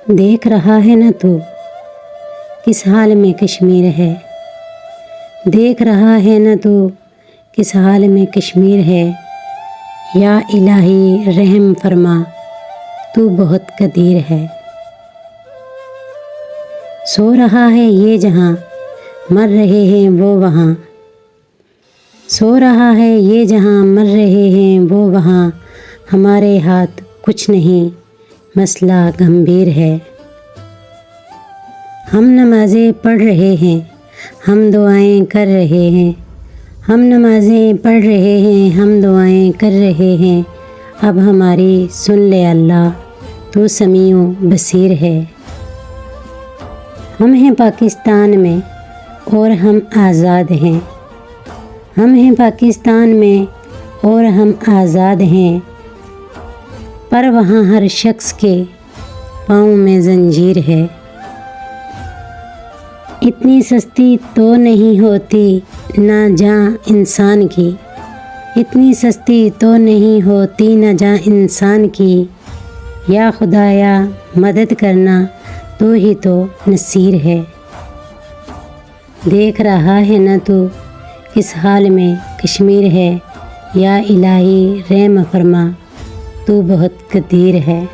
دیکھ رہا ہے نہ تو کس حال میں کشمیر ہے، دیکھ رہا ہے نہ تو کس حال میں کشمیر ہے، یا الہی رحم فرما تو بہت قدیر ہے۔ سو رہا ہے یہ جہاں مر رہے ہیں وہ وہاں، سو رہا ہے یہ جہاں مر رہے ہیں وہ وہاں، ہمارے ہاتھ کچھ نہیں مسئلہ گمبھیر ہے۔ ہم نمازیں پڑھ رہے ہیں، ہم دعائیں کر رہے ہیں، ہم نمازیں پڑھ رہے ہیں، ہم دعائیں کر رہے ہیں، اب ہماری سن لے اللہ تو سمیع و بصیر ہے۔ ہم ہیں پاکستان میں اور ہم آزاد ہیں، ہم ہیں پاکستان میں اور ہم آزاد ہیں، پر وہاں ہر شخص کے پاؤں میں زنجیر ہے۔ اتنی سستی تو نہیں ہوتی نہ جاں انسان کی، اتنی سستی تو نہیں ہوتی نہ جاں انسان کی، یا خدایا مدد کرنا تو ہی تو نصیر ہے۔ دیکھ رہا ہے نہ تو کس حال میں کشمیر ہے، یا الہی رحم فرما تو بہت قدیر ہے۔